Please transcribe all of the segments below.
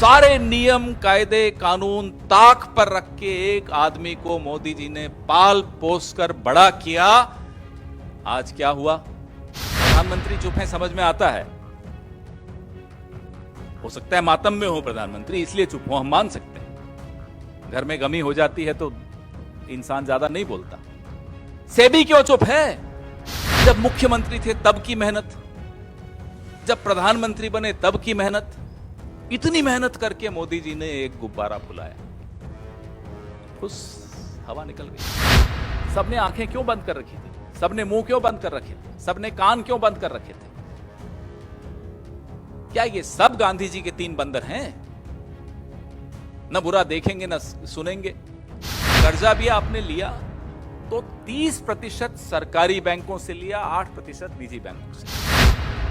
सारे नियम कायदे कानून ताक पर रख के एक आदमी को मोदी जी ने पाल पोस कर बड़ा किया। आज क्या हुआ? प्रधानमंत्री चुप है, समझ में आता है। हो सकता है मातम में हो प्रधानमंत्री, इसलिए चुप हो, हम मान सकते हैं। घर में गमी हो जाती है तो इंसान ज्यादा नहीं बोलता। सेबी क्यों चुप है? जब मुख्यमंत्री थे तब की मेहनत, जब प्रधानमंत्री बने तब की मेहनत, इतनी मेहनत करके मोदी जी ने एक गुब्बारा फुलाया, उस हवा निकल गई। सबने आंखें क्यों बंद कर रखी थी? सबने मुंह क्यों बंद कर रखे थे? सबने कान क्यों बंद कर रखे थे? क्या ये सब गांधी जी के तीन बंदर हैं? न बुरा देखेंगे न सुनेंगे। कर्जा भी आपने लिया तो 30% सरकारी बैंकों से लिया, 8% निजी बैंकों से।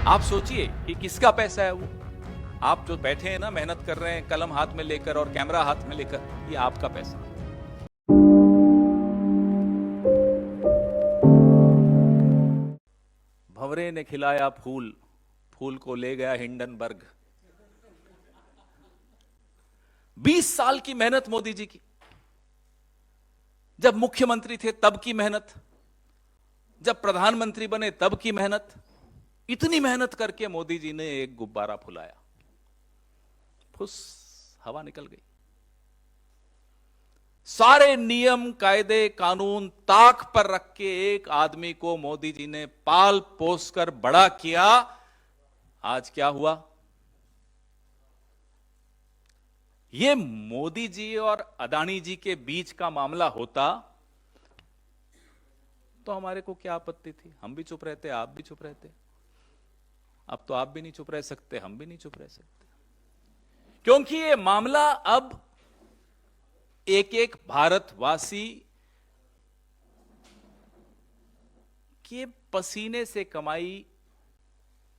आप सोचिए कि किसका पैसा है वो। आप जो बैठे हैं ना, मेहनत कर रहे हैं कलम हाथ में लेकर और कैमरा हाथ में लेकर, ये आपका पैसा। भंवरे ने खिलाया फूल, फूल को ले गया हिंडनबर्ग। 20 साल की मेहनत मोदी जी की, जब मुख्यमंत्री थे तब की मेहनत, जब प्रधानमंत्री बने तब की मेहनत, इतनी मेहनत करके मोदी जी ने एक गुब्बारा फुलाया, फुस हवा निकल गई। सारे नियम कायदे कानून ताक पर रख के एक आदमी को मोदी जी ने पाल पोस कर बड़ा किया। आज क्या हुआ? ये मोदी जी और अडानी जी के बीच का मामला होता तो हमारे को क्या आपत्ति थी? हम भी चुप रहते, आप भी चुप रहते। अब तो आप भी नहीं चुप रह सकते, हम भी नहीं चुप रह सकते, क्योंकि ये मामला अब एक एक भारतवासी के पसीने से कमाई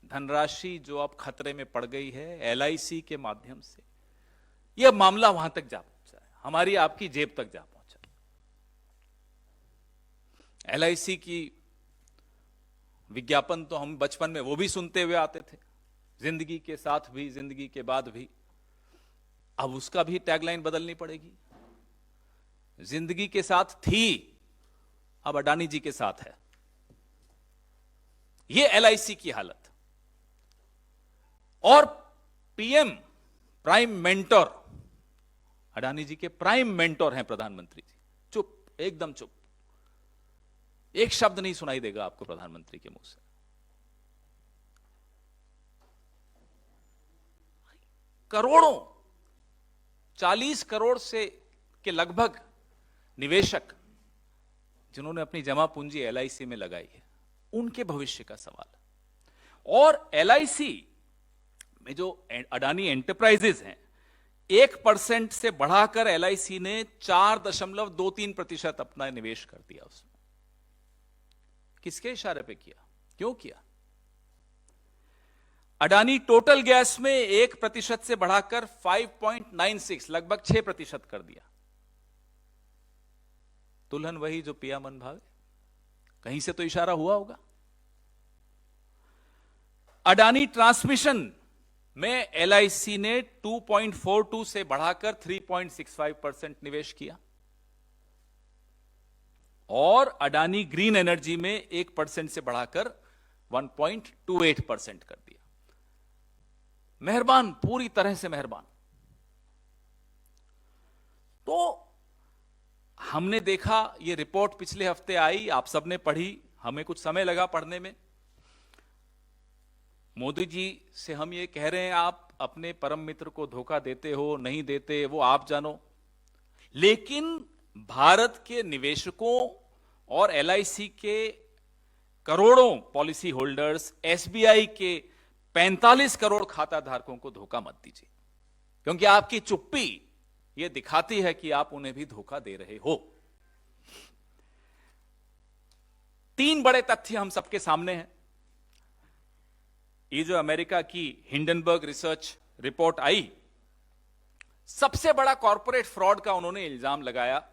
धनराशि जो अब खतरे में पड़ गई है एलआईसी के माध्यम से, यह मामला वहां तक जा पहुंचा है, हमारी आपकी जेब तक जा पहुंचा। एलआईसी की विज्ञापन तो हम बचपन में वो भी सुनते हुए आते थे, जिंदगी के साथ भी जिंदगी के बाद भी। अब उसका भी टैगलाइन बदलनी पड़ेगी। जिंदगी के साथ थी, अब अडानी जी के साथ है। यह एलआईसी की हालत। और पीएम प्राइम मेंटोर, अडानी जी के प्राइम मेंटोर हैं प्रधानमंत्री जी। चुप, एकदम चुप। एक शब्द नहीं सुनाई देगा आपको प्रधानमंत्री के मुंह से। करोड़ों, 40 करोड़ से के लगभग निवेशक जिन्होंने अपनी जमा पूंजी एलआईसी में लगाई है, उनके भविष्य का सवाल। और एलआईसी में जो अडानी एंटरप्राइजेज हैं, 1% से बढ़ाकर एलआईसी ने 4.23% अपना निवेश कर दिया उसमें। किसके इशारे पे किया? क्यों किया? अडानी टोटल गैस में 1% से बढ़ाकर 5.96 लगभग 6% कर दिया। दुल्हन वही जो पिया मन भावे, कहीं से तो इशारा हुआ होगा। अडानी ट्रांसमिशन में एलआईसी ने 2.42 से बढ़ाकर 3.65% निवेश किया। और अडानी ग्रीन एनर्जी में 1% से बढ़ाकर 1.28% कर दिया। मेहरबान, पूरी तरह से मेहरबान। तो हमने देखा, ये रिपोर्ट पिछले हफ्ते आई, आप सबने पढ़ी, हमें कुछ समय लगा पढ़ने में। मोदी जी से हम ये कह रहे हैं, आप अपने परम मित्र को धोखा देते हो, नहीं देते, वो आप जानो। लेकिन भारत के निवेशकों और एलआईसी के करोड़ों पॉलिसी होल्डर्स, एसबीआई के 45 करोड़ खाता धारकों को धोखा मत दीजिए, क्योंकि आपकी चुप्पी यह दिखाती है कि आप उन्हें भी धोखा दे रहे हो। 3 बड़े तथ्य हम सबके सामने हैं। ये जो अमेरिका की हिंडनबर्ग रिसर्च रिपोर्ट आई, सबसे बड़ा कॉर्पोरेट फ्रॉड का उन्होंने इल्जाम लगाया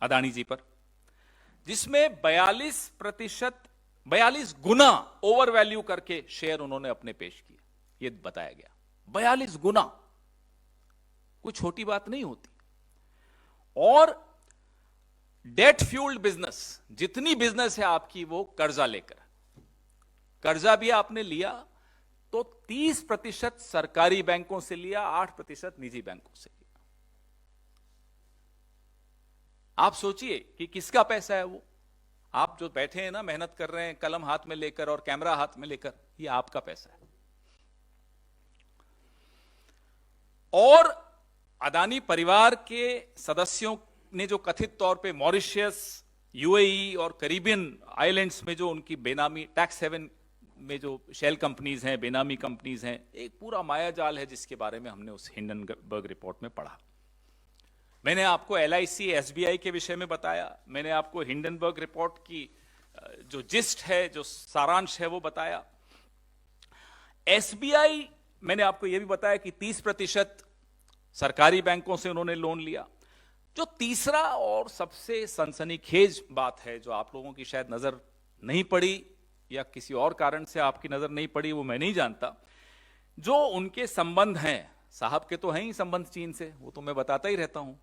अडानी जी पर, जिसमें 42 गुना ओवर वैल्यू करके शेयर उन्होंने अपने पेश किए। यह बताया गया 42 गुना। कोई छोटी बात नहीं होती। और डेट फ्यूल्ड बिजनेस, जितनी बिजनेस है आपकी वो कर्जा लेकर, कर्जा भी आपने लिया तो 30% सरकारी बैंकों से लिया, 8% निजी बैंकों से लिया। आप सोचिए कि किसका पैसा है वो। आप जो बैठे हैं ना, मेहनत कर रहे हैं कलम हाथ में लेकर और कैमरा हाथ में लेकर, ये आपका पैसा है। और अदानी परिवार के सदस्यों ने जो कथित तौर पे मॉरिशस, यूएई और कैरिबियन आइलैंड्स में जो उनकी बेनामी टैक्स हेवन में जो शेल कंपनीज हैं, बेनामी कंपनीज हैं, एक पूरा मायाजाल है जिसके बारे में हमने उस हिंडनबर्ग रिपोर्ट में पढ़ा। मैंने आपको LIC, SBI के विषय में बताया, मैंने आपको हिंडनबर्ग रिपोर्ट की जो जिस्ट है, जो सारांश है वो बताया। SBI मैंने आपको यह भी बताया कि 30% सरकारी बैंकों से उन्होंने लोन लिया। जो तीसरा और सबसे सनसनीखेज बात है, जो आप लोगों की शायद नजर नहीं पड़ी या किसी और कारण से आपकी नजर नहीं पड़ी, वो मैं नहीं जानता, जो उनके संबंध हैं, साहब के तो हैं ही संबंध चीन से, वो तो मैं बताता ही रहता हूं।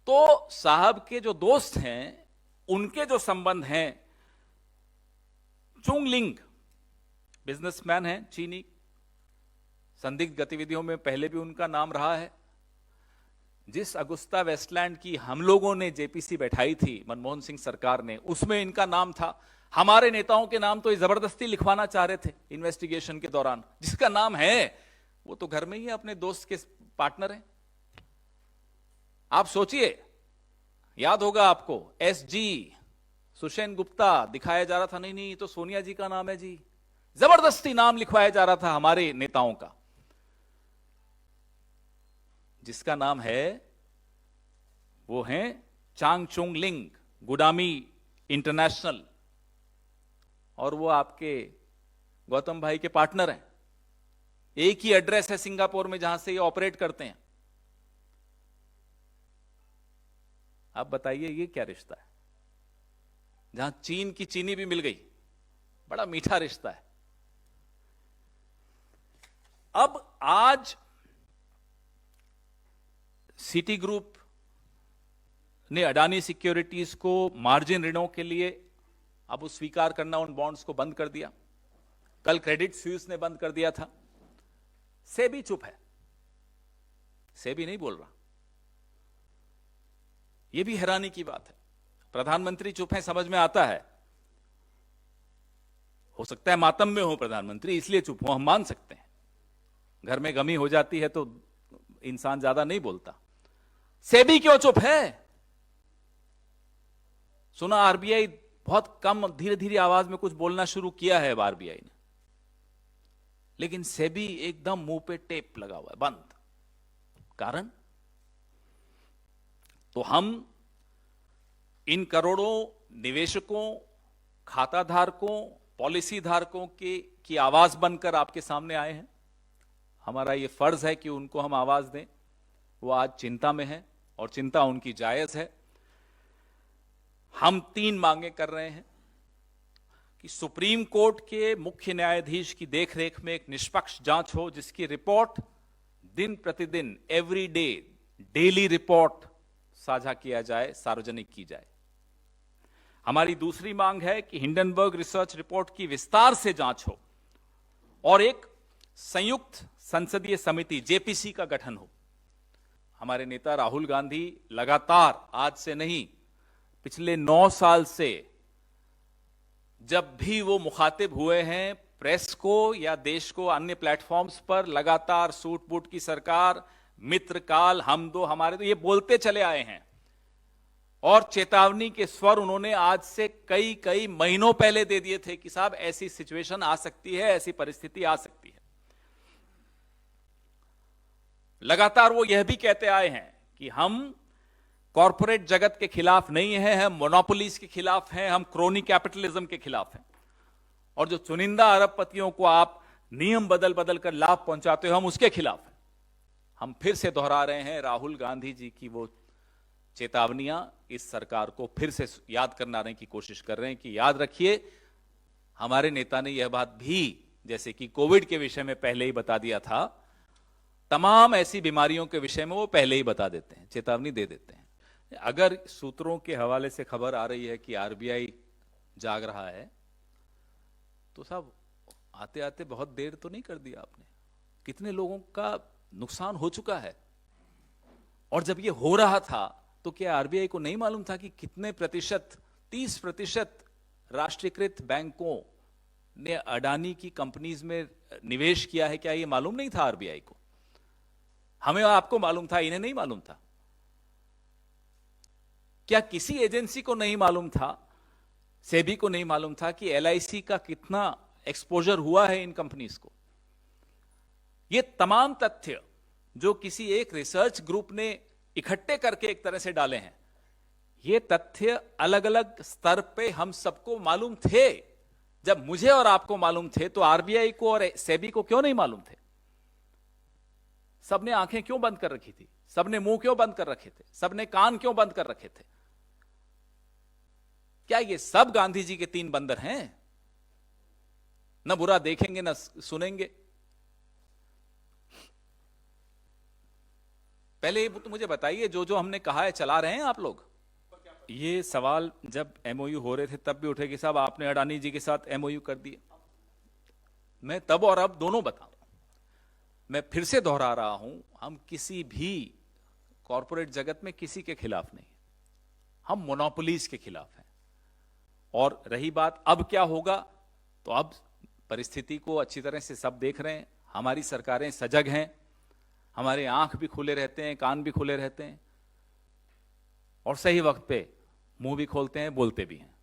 तो साहब के जो दोस्त हैं, उनके जो संबंध हैं, चुंग लिंग बिजनेसमैन हैं चीनी, संदिग्ध गतिविधियों में पहले भी उनका नाम रहा है। जिस अगुस्ता वेस्टलैंड की हम लोगों ने जेपीसी बैठाई थी मनमोहन सिंह सरकार ने, उसमें इनका नाम था। हमारे नेताओं के नाम तो जबरदस्ती लिखवाना चाह रहे थे इन्वेस्टिगेशन के दौरान। जिसका नाम है वो तो घर में ही अपने दोस्त के पार्टनर हैं। आप सोचिए, याद होगा आपको, SG सुषेन गुप्ता दिखाया जा रहा था, नहीं नहीं तो सोनिया जी का नाम है जी, जबरदस्ती नाम लिखवाया जा रहा था हमारे नेताओं का। जिसका नाम है वो है चांग चुंग लिंग, गुडामी इंटरनेशनल, और वो आपके गौतम भाई के पार्टनर हैं। एक ही एड्रेस है सिंगापुर में जहां से ये ऑपरेट करते हैं। आप बताइए ये क्या रिश्ता है, जहां चीन की चीनी भी मिल गई। बड़ा मीठा रिश्ता है। अब आज सिटी ग्रुप ने अडानी सिक्योरिटीज को मार्जिन ऋणों के लिए अब वो स्वीकार करना, उन बॉन्ड्स को बंद कर दिया। कल क्रेडिट स्विस ने बंद कर दिया था। सेबी चुप है, सेबी नहीं बोल रहा। यह भी हैरानी की बात है। प्रधानमंत्री चुप है, समझ में आता है, हो सकता है मातम में हो प्रधानमंत्री, इसलिए चुप हो, हम मान सकते हैं। घर में गमी हो जाती है तो इंसान ज्यादा नहीं बोलता। सेबी क्यों चुप है? सुना आरबीआई बहुत कम, धीरे धीरे आवाज में कुछ बोलना शुरू किया है आरबीआई ने, लेकिन सेबी एकदम मुंह पे टेप लगा हुआ है, बंद। कारण तो हम इन करोड़ों निवेशकों, खाता धारकों, पॉलिसी धारकों की आवाज बनकर आपके सामने आए हैं। हमारा यह फर्ज है कि उनको हम आवाज दें। वो आज चिंता में है और चिंता उनकी जायज है। हम 3 मांगे कर रहे हैं कि सुप्रीम कोर्ट के मुख्य न्यायाधीश की देखरेख में एक निष्पक्ष जांच हो, जिसकी रिपोर्ट दिन प्रतिदिन, एवरी डे, डेली रिपोर्ट साझा किया जाए, सार्वजनिक की जाए। हमारी दूसरी मांग है कि हिंडनबर्ग रिसर्च रिपोर्ट की विस्तार से जांच हो और एक संयुक्त संसदीय समिति जेपीसी का गठन हो। हमारे नेता राहुल गांधी लगातार, आज से नहीं, पिछले 9 साल से जब भी वो मुखातिब हुए हैं प्रेस को या देश को अन्य प्लेटफॉर्म्स पर, लगातार सूट बूट की सरकार, मित्रकाल, हम दो हमारे दो, ये बोलते चले आए हैं। और चेतावनी के स्वर उन्होंने आज से कई महीनों पहले दे दिए थे कि साहब ऐसी सिचुएशन आ सकती है, ऐसी परिस्थिति आ सकती है। लगातार वो यह भी कहते आए हैं कि हम कॉरपोरेट जगत के खिलाफ नहीं हैं, हम मोनोपोलीज के खिलाफ हैं, हम क्रोनी कैपिटलिज्म के खिलाफ हैं। और जो चुनिंदा अरबपतियों को आप नियम बदल बदल कर लाभ पहुंचाते हो, हम उसके खिलाफ हैं। हम फिर से दोहरा रहे हैं राहुल गांधी जी की वो चेतावनियां इस सरकार को फिर से याद करने की कोशिश कर रहे हैं कि याद रखिए, हमारे नेता ने यह बात भी, जैसे कि कोविड के विषय में पहले ही बता दिया था, तमाम ऐसी बीमारियों के विषय में वो पहले ही बता देते हैं, चेतावनी दे देते हैं। अगर सूत्रों के हवाले से खबर आ रही है कि आरबीआई जाग रहा है, तो साहब आते आते बहुत देर तो नहीं कर दिया आपने। कितने लोगों का नुकसान हो चुका है। और जब ये हो रहा था तो क्या आरबीआई को नहीं मालूम था कि कितने प्रतिशत, 30% राष्ट्रीयकृत बैंकों ने अडानी की कंपनीज में निवेश किया है? क्या ये मालूम नहीं था आरबीआई को? हमें और आपको मालूम था, इन्हें नहीं मालूम था? क्या किसी एजेंसी को नहीं मालूम था, सेबी को नहीं मालूम था कि एलआईसी का कितना एक्सपोजर हुआ है इन कंपनीज को? ये तमाम तथ्य जो किसी एक रिसर्च ग्रुप ने इकट्ठे करके एक तरह से डाले हैं, ये तथ्य अलग अलग स्तर पे हम सबको मालूम थे। जब मुझे और आपको मालूम थे तो आरबीआई को और सेबी को क्यों नहीं मालूम थे? सबने आंखें क्यों बंद कर रखी थी? सबने मुंह क्यों बंद कर रखे थे? सबने कान क्यों बंद कर रखे थे? क्या ये सब गांधी जी के 3 बंदर हैं? न बुरा देखेंगे न सुनेंगे। पहले ये तो मुझे बताइए, जो जो हमने कहा है चला रहे हैं आप लोग? ये सवाल जब एमओयू हो रहे थे तब भी उठे कि साहब आपने अडानी जी के साथ एमओयू कर दिए। मैं तब और अब दोनों बता रहा हूं। मैं फिर से दोहरा रहा हूं, हम किसी भी कॉरपोरेट जगत में किसी के खिलाफ नहीं, हम मोनोपोलीज के खिलाफ हैं। और रही बात अब क्या होगा, तो अब परिस्थिति को अच्छी तरह से सब देख रहे हैं। हमारी सरकारें सजग हैं, हमारे आंख भी खुले रहते हैं, कान भी खुले रहते हैं, और सही वक्त पे मुंह भी खोलते हैं, बोलते भी हैं।